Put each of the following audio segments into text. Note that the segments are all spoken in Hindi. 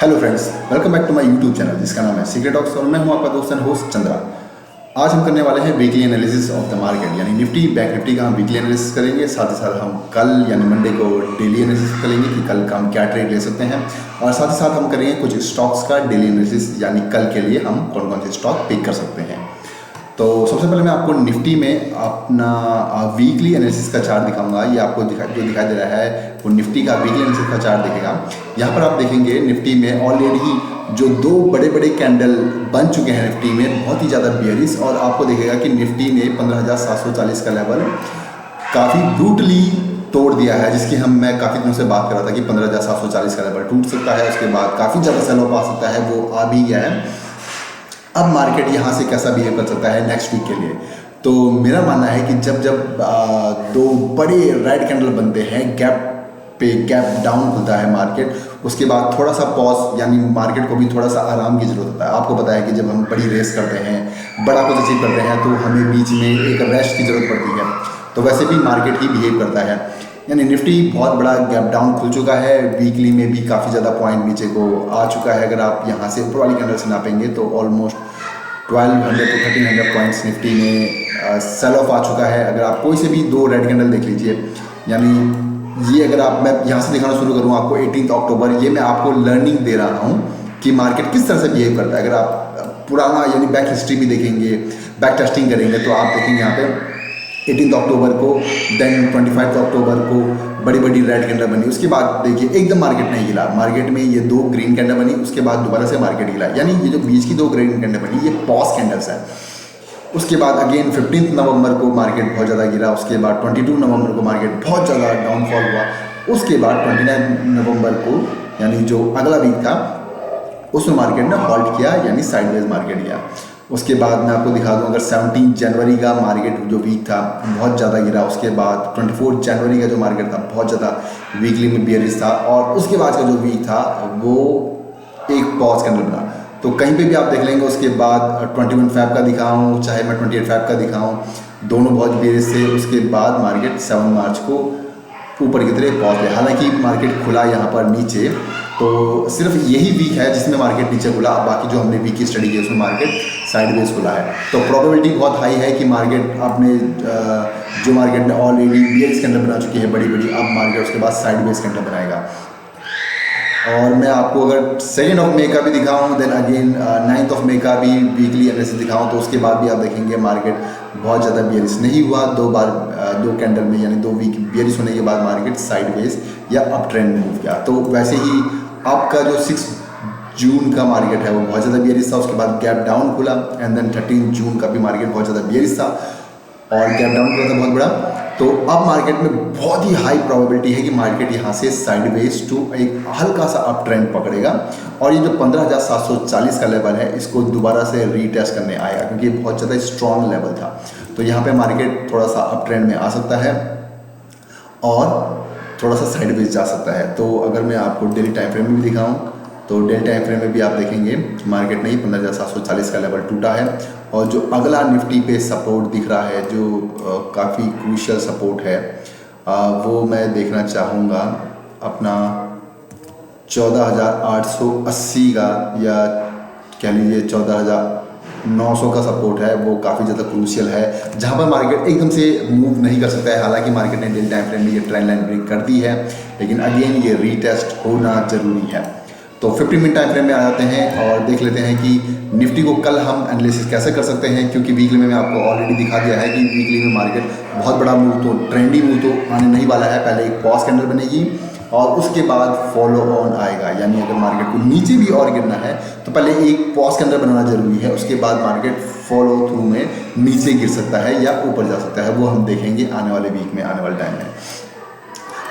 Hello friends, welcome back to my YouTube channel जिसका नाम है सीक्रेट टॉक्स और मैं हूं आपका दोस्त एंड होस्ट चंद्रा। आज हम करने वाले हैं weekly analysis of the market, यानी निफ्टी बैंक निफ्टी का हम वीकली एनालिसिस करेंगे। साथ ही साथ हम कल यानी मंडे को डेली एनालिसिस करेंगे कि कल का हम क्या ट्रेड ले सकते हैं, और साथ ही साथ हम करेंगे कुछ स्टॉक्स का डेली एनालिसिस, यानी कल के लिए हम कौन कौन से स्टॉक पिक कर सकते हैं। तो सबसे पहले मैं आपको निफ्टी में अपना वीकली एनालिसिस का चार्ट दिखाऊंगा। ये आपको जो दिखाई दे रहा है वो निफ्टी का वीकली एनालिसिस का चार्ट दिखेगा। यहाँ पर आप देखेंगे निफ्टी में ऑलरेडी जो दो बड़े बड़े कैंडल बन चुके हैं निफ्टी में, बहुत ही ज़्यादा बियरिश, और आपको देखेगा कि निफ्टी ने 15,740 का लेवल काफ़ी ब्रूटली तोड़ दिया है, जिसकी मैं काफ़ी दिनों से बात कर रहा था कि 15,740 का लेवल टूट सकता है, उसके बाद काफ़ी ज़्यादा सेल ऑफ आ सकता है, वो आ भी गया है। अब मार्केट यहाँ से कैसा बिहेव कर सकता है नेक्स्ट वीक के लिए, तो मेरा मानना है कि जब दो बड़े रेड कैंडल बनते हैं, गैप पे गैप डाउन खुलता है मार्केट, उसके बाद थोड़ा सा पॉज, यानी मार्केट को भी थोड़ा सा आराम की जरूरत होता है। आपको पता है कि जब हम बड़ी रेस करते हैं, बड़ा कुछ अचीव करते हैं, तो हमें बीच में एक रेस्ट की जरूरत पड़ती है। तो वैसे भी मार्केट ही बिहेव करता है, यानी निफ्टी बहुत बड़ा गैप डाउन खुल चुका है। वीकली में भी काफ़ी ज़्यादा पॉइंट नीचे को आ चुका है। अगर आप यहाँ से ऊपर वाली कैंडल से नापेंगे तो ऑलमोस्ट 1200 to 1300 पॉइंट्स निफ्टी में सेल ऑफ आ चुका है। अगर आप कोई से भी दो रेड कैंडल देख लीजिए, यानी ये अगर मैं यहाँ से दिखाना शुरू करूँ आपको 18 अक्टूबर, ये मैं आपको लर्निंग दे रहा हूँ कि मार्केट किस तरह से बिहेव करता है। अगर आप पुराना यानी बैक हिस्ट्री भी देखेंगे, बैक टेस्टिंग करेंगे, तो आप देखेंगे यहाँ पे 18 अक्टूबर को, देन 25 अक्टूबर को बड़ी बड़ी रेड कैंडल बनी। उसके बाद देखिए एकदम मार्केट नहीं हिला, मार्केट में ये दो ग्रीन कैंडल बनी, उसके बाद दोबारा से मार्केट हिला, यानी ये जो बीच की दो ग्रीन कैंडल बनी ये पॉज कैंडल्स है। उसके बाद अगेन 15 नवंबर को मार्केट बहुत ज़्यादा गिरा, उसके बाद 22 नवंबर को मार्केट बहुत ज़्यादा डाउनफॉल हुआ, उसके बाद 29 नवंबर को यानी जो अगला वीक था उसमें मार्केट ने हॉल्ट किया, यानी साइडवेज मार्केट गया। उसके बाद मैं आपको दिखा दूं, अगर 17 जनवरी का मार्केट जो वीक था बहुत ज़्यादा गिरा, उसके बाद 24 जनवरी का जो मार्केट था बहुत ज़्यादा वीकली में बियरिश था, और उसके बाद का जो वीक था वो एक पॉज कैंडल बना। तो कहीं पे भी आप देख लेंगे, उसके बाद 21 फैब का दिखाऊं चाहे मैं 28 फैब का दिखाऊं, दोनों बहुत बियरिश थे। उसके बाद मार्केट 7 मार्च को ऊपर की तरफ पहुंच गया। हालांकि मार्केट खुला यहाँ पर नीचे, तो सिर्फ यही वीक है जिसमें मार्केट नीचे खुला, बाकी जो हमने वीक की स्टडी की उसमें मार्केट साइडवेज खुला है। तो प्रोबेबिलिटी बहुत हाई है कि मार्केट अपने जो मार्केट ने ऑलरेडी बियरिश कैंडल बना चुकी है बड़ी बड़ी, अब मार्केट उसके बाद साइडवेज कैंडल बनाएगा। और मैं आपको अगर 2 मई का भी दिखाऊं, देन अगेन 9 मई का भी वीकली एनालिसिस दिखाऊं, तो उसके बाद भी आप देखेंगे मार्केट बहुत ज़्यादा बियरिश नहीं हुआ। दो कैंडल में यानी 2 वीक बियरिश होने के बाद मार्केट साइडवेज या अप ट्रेंड मूव किया। तो वैसे ही आपका जो 6 जून का मार्केट है वो बहुत ज़्यादा बियरिश था, उसके बाद गैप डाउन खुला, एंड देन 13 जून का भी मार्केट बहुत ज़्यादा बियरिश था और गैप डाउन खुला था बहुत बड़ा। तो अब मार्केट में बहुत ही हाई प्रोबेबिलिटी है कि मार्केट यहाँ से साइडवेज टू एक हल्का सा अप ट्रेंड पकड़ेगा, और ये जो 15,740 का लेवल है इसको दोबारा से रीटेस्ट करने आएगा, क्योंकि ये बहुत ज़्यादा स्ट्रॉन्ग लेवल था। तो यहाँ पे मार्केट थोड़ा सा अप ट्रेंड में आ सकता है और थोड़ा सा साइडवेज जा सकता है। तो अगर मैं आपको डेली टाइम फ्रेम में भी दिखाऊं, तो डेली टाइम फ्रेम में भी आप देखेंगे मार्केट नहीं 15,740 का लेवल टूटा है, और जो अगला निफ्टी पे सपोर्ट दिख रहा है जो काफ़ी क्रूशियल सपोर्ट है, वो मैं देखना चाहूँगा अपना 14,880 का, या कह लीजिए 14,900 का सपोर्ट है। वो काफ़ी ज़्यादा क्रूशियल है, जहाँ पर मार्केट एकदम से मूव नहीं कर सकता है। हालांकि मार्केट ने डेली टाइम फ्रेम में ये ट्रेंड लाइन ब्रेक कर दी है, लेकिन अगेन ये रीटेस्ट होना ज़रूरी है। तो 15 मिनट टाइम फ्रेम में आ जाते हैं और देख लेते हैं कि निफ्टी को कल हम एनालिसिस कैसे कर सकते हैं, क्योंकि वीकली में मैं आपको ऑलरेडी दिखा दिया है कि वीकली में मार्केट बहुत बड़ा मूव, तो ट्रेंडी मूव तो आने नहीं वाला है। पहले एक पॉज कैंडल बनेगी और उसके बाद फॉलो ऑन आएगा, यानी अगर मार्केट को नीचे भी और गिरना है तो पहले एक पॉज कैंडल बनाना जरूरी है, उसके बाद मार्केट फॉलो थ्रू में नीचे गिर सकता है या ऊपर जा सकता है। वो हम देखेंगे आने वाले वीक में, आने वाले टाइम में।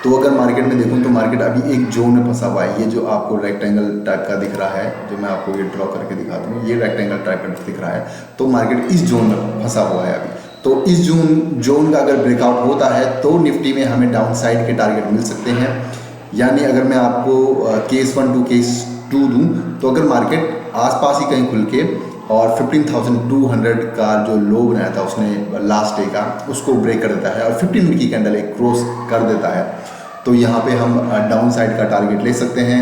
तो अगर मार्केट में देखूं तो मार्केट अभी एक जोन में फंसा हुआ है। ये जो आपको रेक्टेंगल टाइप का दिख रहा है, जो मैं आपको ये ड्रॉ करके दिखा दूँ, ये रेक्टेंगल टाइप का दिख रहा है, तो मार्केट इस जोन में फंसा हुआ है अभी। तो इस जोन का अगर ब्रेकआउट होता है तो निफ्टी में हमें डाउन साइड के टारगेट मिल सकते हैं। यानी अगर मैं आपको केस 1 टू केस 2 दूँ, तो अगर मार्केट आसपास ही कहीं खुल के और 15,200 का जो लो बनाया था उसने लास्ट डे का, उसको ब्रेक कर देता है और 15 मिनट की कैंडल एक क्रॉस कर देता है, तो यहाँ पे हम डाउन साइड का टारगेट ले सकते हैं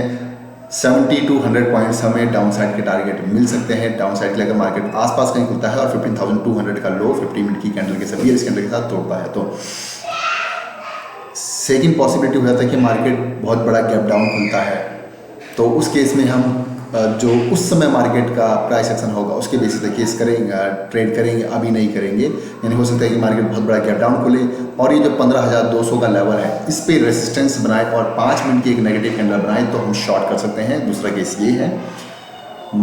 70 to 100 पॉइंट्स हमें डाउन साइड के टारगेट मिल सकते हैं। डाउन साइड के लिए अगर मार्केट आसपास कहीं खुलता है और 15,200 का लो 50 मिनट की कैंडल के साथ बियरिश कैंडल के साथ तोड़ता है, तो सेकंड पॉसिबिलिटी हो जाता है कि मार्केट बहुत बड़ा गैप डाउन खुलता है। तो उस केस में हम जो उस समय मार्केट का प्राइस एक्शन होगा उसके बेसिस पे केस करेंगे, ट्रेड करेंगे, अभी नहीं करेंगे। यानी हो सकता है कि मार्केट बहुत बड़ा गैप डाउन खुले और ये जो 15,200 का लेवल है इस पे रेजिस्टेंस बनाए और 5 मिनट की एक नेगेटिव कैंडल बनाए तो हम शॉर्ट कर सकते हैं। दूसरा केस ये है।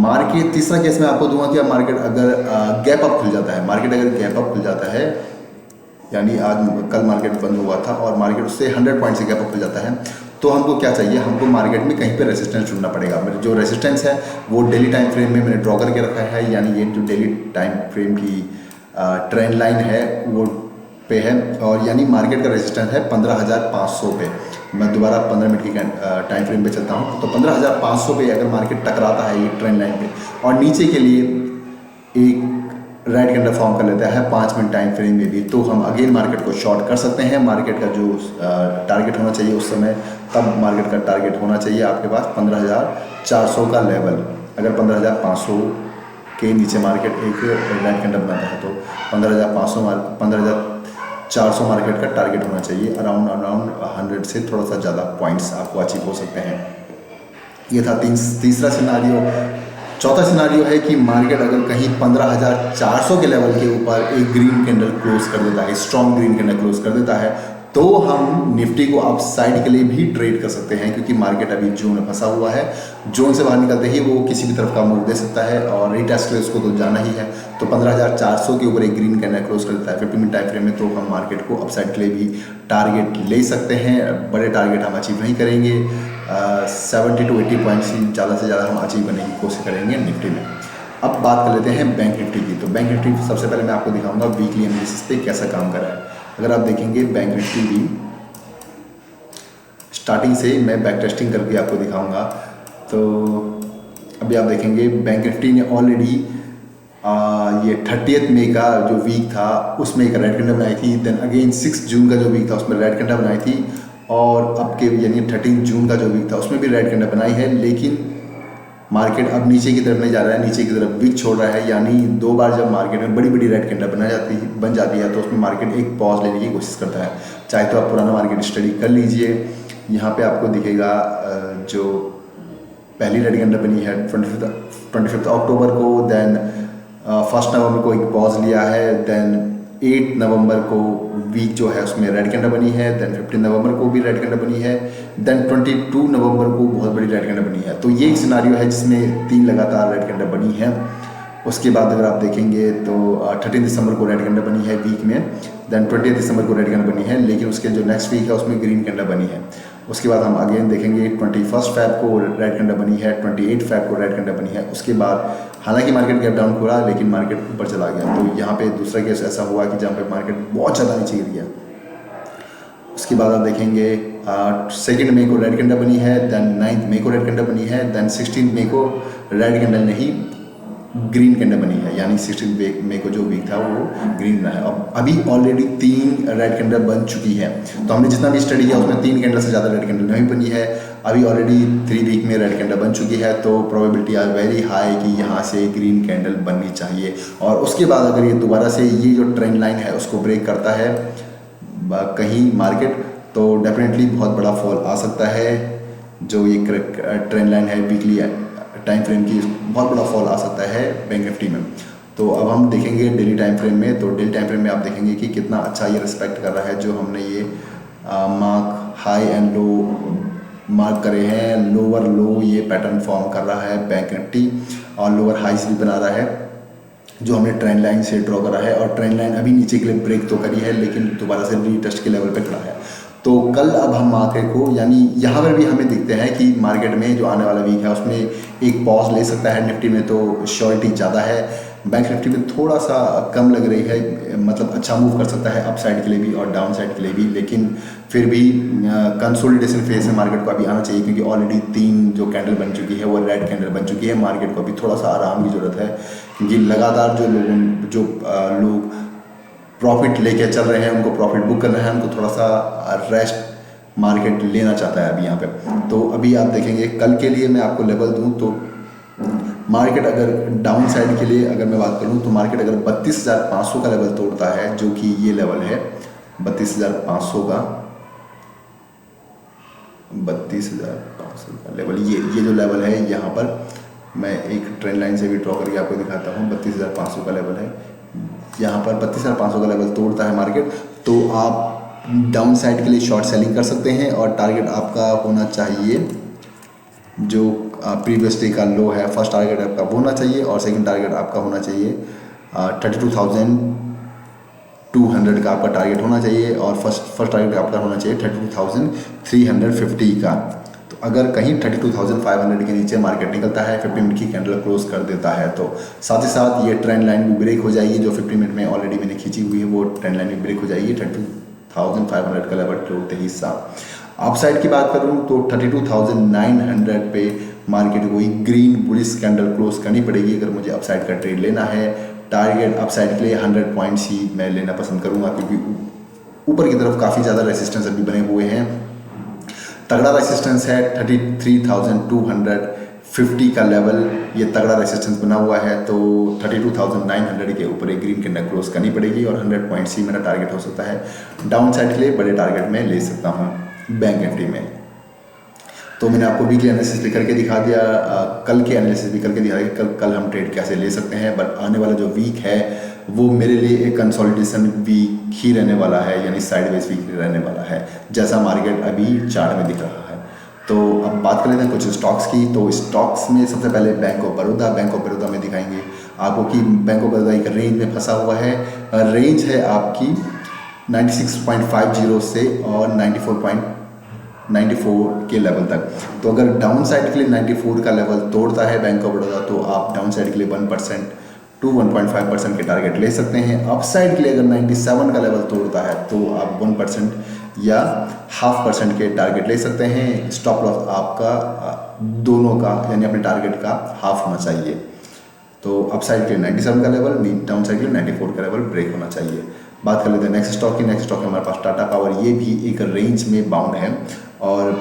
मार्केट तीसरा केस मैं आपको दूंगा कि अब मार्केट अगर गैप अप खुल जाता है, मार्केट अगर गैप अप खुल जाता है यानी आज कल मार्केट बंद हुआ था और मार्केट उससे 100 पॉइंट से गैप अप खुल जाता है, तो हमको क्या चाहिए, हमको मार्केट में कहीं पे रेजिस्टेंस ढूंढना पड़ेगा। मेरे जो रेजिस्टेंस है वो डेली टाइम फ्रेम में मैंने ड्रॉ करके रखा है, यानी ये जो डेली टाइम फ्रेम की ट्रेंड लाइन है वो पे है और यानी मार्केट का रेजिस्टेंस है 15,500 पे। मैं दोबारा 15 मिनट की टाइम फ्रेम पे चलता हूँ तो 15,500 पे अगर मार्केट टकराता है ये ट्रेंड लाइन पे और नीचे के लिए एक राइट कैंडल फॉर्म कर लेता है 5 मिनट टाइम फ्रेम में भी, तो हम अगेन मार्केट को शॉर्ट कर सकते हैं। मार्केट का जो टारगेट होना चाहिए उस समय, तब मार्केट का टारगेट होना चाहिए आपके पास 15,400 का लेवल। अगर 15,500 के नीचे मार्केट एक राइट कैंडल बनाता है तो 15,400 मार्केट का टारगेट होना चाहिए। अराउंड 100 से थोड़ा सा ज़्यादा पॉइंट्स आपको अचीव हो सकते हैं। ये था तीसरा सिनारियो। चौथा सिनारियो है कि मार्केट अगर कहीं 15,400 के लेवल के ऊपर एक ग्रीन कैंडल क्लोज कर देता है, स्ट्रॉन्ग ग्रीन कैंडल क्लोज कर देता है, तो हम निफ्टी को अप साइड के लिए भी ट्रेड कर सकते हैं क्योंकि मार्केट अभी जोन में फंसा हुआ है। जोन से बाहर निकलते ही वो किसी भी तरफ का मूव दे सकता है और रीटेस्ट के लिए उसको तो जाना ही है। तो 15,400 के ऊपर एक ग्रीन कैंडल क्लोज कर देता है 50 मिनट टाइम फ्रेम में, तो हम मार्केट को अप साइड के लिए भी टारगेट ले सकते हैं। बड़े टारगेट हम अचीव नहीं करेंगे, 70 to 80 पॉइंट्स ही ज़्यादा से ज़्यादा हम अचीव करने की कोशिश करेंगे निफ्टी में। अब बात कर लेते हैं बैंक निफ्टी की। तो बैंक निफ्टी सबसे पहले मैं आपको दिखाऊंगा वीकली एनालिसिस पे कैसा काम कर रहा है। अगर आप देखेंगे बैंक निफ्टी भी स्टार्टिंग से मैं बैक टेस्टिंग करके आपको दिखाऊंगा। तो अभी आप देखेंगे बैंक निफ्टी ने ऑलरेडी ये 30 मई का जो वीक था उसमें एक रेड कैंडल बनाई थी। देन अगेन 6 जून का जो वीक था उसमें रेड कैंडल बनाई थी और अब के यानी 13 जून का जो वीक था उसमें भी रेड कैंडल बनाई है। लेकिन मार्केट अब नीचे की तरफ नहीं जा रहा है, नीचे की तरफ वीक छोड़ रहा है। यानी 2 बार जब मार्केट में बड़ी बड़ी रेड कैंडल बन जाती है तो उसमें मार्केट एक पॉज लेने की कोशिश करता है। चाहे तो आप पुराना मार्केट स्टडी कर लीजिए। यहाँ पे आपको दिखेगा जो पहली रेड कैंडल बनी है 25 अक्टूबर को, देन 1 नवंबर को एक पॉज लिया है, देन 8 नवंबर को वीक जो है उसमें रेड कैंडल बनी है, देन 15 नवंबर को भी रेड कैंडल बनी है, देन 22 नवंबर को बहुत बड़ी रेड कैंडल बनी है। तो ये एक सिनारियो है जिसमें 3 लगातार रेड कैंडल बनी है। उसके बाद अगर आप देखेंगे तो 13 दिसंबर को रेड कैंडल बनी है वीक में, देन 20 दिसंबर को रेड कैंडल बनी है, लेकिन उसके जो नेक्स्ट वीक है उसमें ग्रीन कैंडल बनी है। उसके बाद हम अगेन देखेंगे 21 फेब को रेड कैंडल बनी है, 28 फेब को रेड कैंडल बनी है। उसके बाद हालांकि मार्केट गैप डाउन खुला लेकिन मार्केट ऊपर चला गया। तो यहाँ पे दूसरा केस ऐसा हुआ कि जहाँ पे मार्केट बहुत ज़्यादा नीचे गिर गया। उसके बाद आप देखेंगे 2 मई को रेड कैंडल बनी है, देन 9 मई को रेड कैंडल बनी है, देन 16 मई को रेड कैंडल नहीं ग्रीन कैंडल बनी है। यानी 16 मई को जो वीक था वो ग्रीन बना है। अब अभी ऑलरेडी 3 रेड कैंडल बन चुकी है। तो हमने जितना भी स्टडी किया उसमें 3 कैंडल से ज़्यादा रेड कैंडल नहीं बनी है। अभी ऑलरेडी 3 वीक में रेड कैंडल बन चुकी है, तो प्रोबेबिलिटी आर वेरी हाई कि यहाँ से ग्रीन कैंडल बननी चाहिए। और उसके बाद अगर ये दोबारा से ये जो ट्रेंड लाइन है उसको ब्रेक करता है कहीं मार्केट, तो डेफिनेटली बहुत बड़ा फॉल आ सकता है। जो ये ट्रेंड लाइन है वीकली टाइम फ्रेम की, बहुत बड़ा फॉल आ सकता है बैंक निफ्टी में। तो अब हम देखेंगे डेली टाइम फ्रेम में। तो डेली टाइम फ्रेम में आप देखेंगे कि कितना अच्छा ये रिस्पेक्ट कर रहा है। जो हमने ये mark high and low mark करे हैं, लोअर लो ये पैटर्न फॉर्म कर रहा है बैंक निफ्टी और लोअर हाईस भी बना रहा है जो हमने ट्रेंड लाइन से ड्रॉ करा है। और ट्रेंड लाइन अभी नीचे के लिए ब्रेक तो करी है लेकिन दोबारा से रीटेस्ट के लेवल पे खड़ा है। तो कल अब हम मार्केट को यानी यहाँ पर भी हमें दिखते हैं कि मार्केट में जो आने वाला वीक है उसमें एक पॉज ले सकता है। निफ्टी में तो श्योरिटी ज़्यादा है, बैंक निफ्टी में थोड़ा सा कम लग रही है। मतलब अच्छा मूव कर सकता है अप साइड के लिए भी और डाउन साइड के लिए भी, लेकिन फिर भी कंसोलिडेशन फेज में मार्केट को अभी आना चाहिए क्योंकि ऑलरेडी 3 जो कैंडल बन चुकी है वो रेड कैंडल बन चुकी है। मार्केट को अभी थोड़ा सा आराम की ज़रूरत है क्योंकि लगातार जो लोग प्रॉफिट लेके चल रहे हैं उनको प्रॉफिट बुक करना है, उनको थोड़ा सा रेस्ट मार्केट लेना चाहता है अभी यहाँ पे। तो अभी आप देखेंगे कल के लिए मैं आपको लेवल दूँ तो मार्केट अगर डाउन साइड के लिए अगर मैं बात करूँ तो मार्केट अगर 32,500 का लेवल तोड़ता है, जो कि ये लेवल है 32,500 का, 32,500 का लेवल, ये जो लेवल है यहाँ पर मैं एक ट्रेंड लाइन से भी ड्रॉ करके आपको दिखाता हूँ। 32,500 का लेवल है यहाँ पर, 32,500 का लेवल तोड़ता है मार्केट तो आप डाउन साइड के लिए शॉर्ट सेलिंग कर सकते हैं। और टारगेट आपका होना चाहिए जो प्रीवियस डे का लो है, फर्स्ट टारगेट आपका वो होना चाहिए और सेकंड टारगेट आपका होना चाहिए 32,200 का आपका टारगेट होना चाहिए और फर्स्ट टारगेट आपका होना चाहिए 32,350 का। तो अगर कहीं 32,500 के नीचे मार्केट निकलता है, 50 मिनट की कैंडल क्लोज कर देता है, तो साथ ही साथ ये ट्रेंड लाइन भी ब्रेक हो जाएगी। जो 50 मिनट में ऑलरेडी मैंने खींची हुई है वो ट्रेंड लाइन भी ब्रेक हो जाएगी 32,500 का लेवल तोड़ते ही साथ। अपसाइड की बात करूं तो 32,900 पे मार्केट को ग्रीन बुलिश कैंडल क्लोज करनी पड़ेगी अगर मुझे अपसाइड का ट्रेड लेना है। टारगेट अपसाइड के लिए 100 पॉइंट्स ही मैं लेना पसंद करूंगा, क्योंकि ऊपर की तरफ काफ़ी ज़्यादा रेसिस्टेंस अभी बने हुए हैं। तगड़ा रेसिस्टेंस है 33,250 का लेवल, ये तगड़ा रेसिस्टेंस बना हुआ है। तो 32,900 के ऊपर एक ग्रीन कैंडल क्लोज करनी पड़ेगी और 100 पॉइंट्स ही मेरा टारगेट हो सकता है। डाउन साइड के लिए बड़े टारगेट में ले सकता हूँ बैंक निफ्टी में। तो मैंने आपको वीकली एनालिसिस भी करके दिखा दिया, कल के एनालिसिस भी करके दिखा दिया कल हम ट्रेड कैसे ले सकते हैं। बट आने वाला जो वीक है वो मेरे लिए एक कंसोलिडेशन वीक ही रहने वाला है, यानी साइडवेज वीक रहने वाला है, जैसा मार्केट अभी चार्ट में दिख रहा है। तो अब बात कर लेते हैं कुछ स्टॉक्स की। तो स्टॉक्स में सबसे पहले बैंक ऑफ बड़ौदा में दिखाएंगे आपको कि बैंक ऑफ बड़ौदा एक रेंज में फंसा हुआ है। रेंज है आपकी 96.50 से और 94 के लेवल तक। तो अगर डाउन साइड के लिए 94 का लेवल तोड़ता है बैंक ऑफ बड़ौदा तो आप डाउन साइड के लिए 1% to 1.5% के टारगेट ले सकते हैं। अप साइड के लिए अगर 97 का लेवल तोड़ता है तो आप 1% या 0.5% के टारगेट ले सकते हैं। स्टॉप लॉस आपका दोनों का यानी अपने टारगेट का हाफ होना चाहिए। तो अप साइड के लिए 97 का लेवल, डाउन साइड के लिए 94 का लेवल ब्रेक होना चाहिए। बात कर लेते हैं नेक्स्ट स्टॉक की। नेक्स्ट स्टॉक है हमारे पास टाटा पावर, ये भी एक रेंज में बाउंड है। और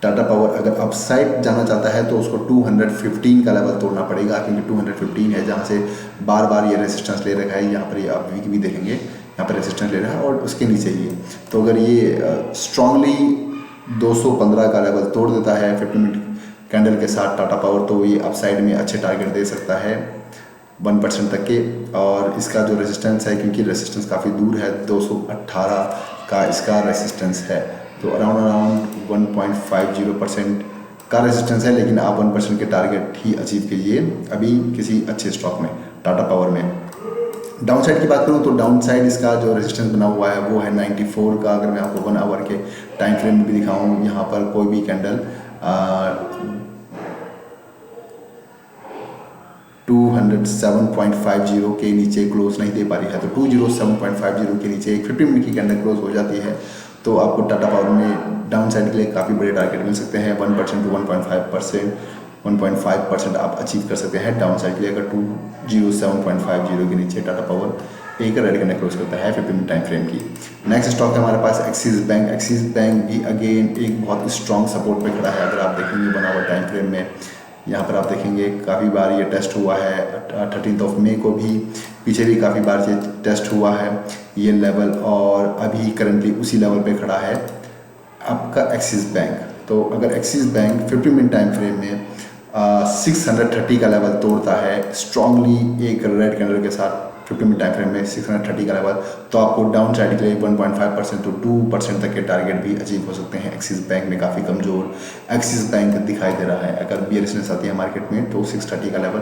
टाटा पावर अगर अपसाइड जाना चाहता है तो उसको 215 का लेवल तोड़ना पड़ेगा, क्योंकि 215 है जहाँ से बार बार ये रेसिस्टेंस ले रखा है। यहाँ पर ये आप वीक भी देखेंगे, यहाँ पर रेसिस्टेंस ले रहा है और उसके नीचे ही है। तो अगर ये स्ट्रांगली 215 का लेवल तोड़ देता है 50 मिनट कैंडल के साथ टाटा पावर, तो ये अपसाइड में अच्छे टारगेट दे सकता है 1% तक के। और इसका जो रेसिस्टेंस है, क्योंकि रेसिस्टेंस काफ़ी दूर है, 218 का इसका रेसिस्टेंस है, तो अराउंड 1.50% का रेजिस्टेंस है। लेकिन आप 1% के टारगेट ही अचीव कीजिए अभी किसी अच्छे स्टॉक में, टाटा पावर में। डाउन साइड की बात करूं तो डाउन साइड इसका जो रेजिस्टेंस बना हुआ है वो है 94 का। अगर मैं आपको 1 आवर के टाइम फ्रेम में भी दिखाऊं, यहाँ पर कोई भी कैंडल 207.50 के नीचे क्लोज नहीं दे पा रही है। तो 207.50 के नीचे एक 50 मिनट की कैंडल क्लोज हो जाती है तो आपको टाटा पावर में डाउन साइड के लिए काफ़ी बड़े टारगेट मिल सकते हैं। 1% to 1.5% आप अचीव कर सकते हैं डाउन साइड के लिए, अगर 207.50 के नीचे टाटा पावर एक रेड कैंडल क्लोज करता है 50 मिनट टाइम फ्रेम की। नेक्स्ट स्टॉक है हमारे पास एक्सिस बैंक। एक्सिस बैंक भी अगेन एक बहुत स्ट्रॉन्ग सपोर्ट पे खड़ा है। अगर आप देखेंगे 1 आवर टाइम फ्रेम में, यहाँ पर आप देखेंगे काफ़ी बार ये टेस्ट हुआ है। 13 मई को भी, पीछे भी काफ़ी बार ये टेस्ट हुआ है ये लेवल, और अभी करंटली उसी लेवल पे खड़ा है आपका एक्सिस बैंक। तो अगर axis bank 50 minute time frame में 630 का लेवल तोड़ता है स्ट्रांगली एक रेड कैंडल के साथ 50 मिनट टाइम फ्रेम में 630 का लेवल, तो आपको डाउन साइड के लिए 1.5% to 2% तक के टारगेट भी अचीव हो सकते हैं। एक्सिस बैंक में काफ़ी कमज़ोर एक्सिस बैंक दिखाई दे रहा है। अगर बियरिशनेस आती है मार्केट में तो 630 का लेवल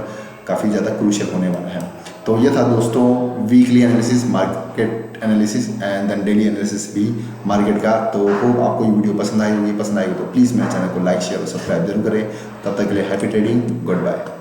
काफ़ी ज़्यादा क्रूशियल होने वाला है। तो ये था दोस्तों weekly analysis, market analysis and then daily analysis भी मार्केट का। तो होप आपको ये वीडियो पसंद आई होगी तो प्लीज़ मेरे चैनल को लाइक शेयर और सब्सक्राइब जरूर करें। तब तक के लिए हैप्पी ट्रेडिंग, गुड बाय।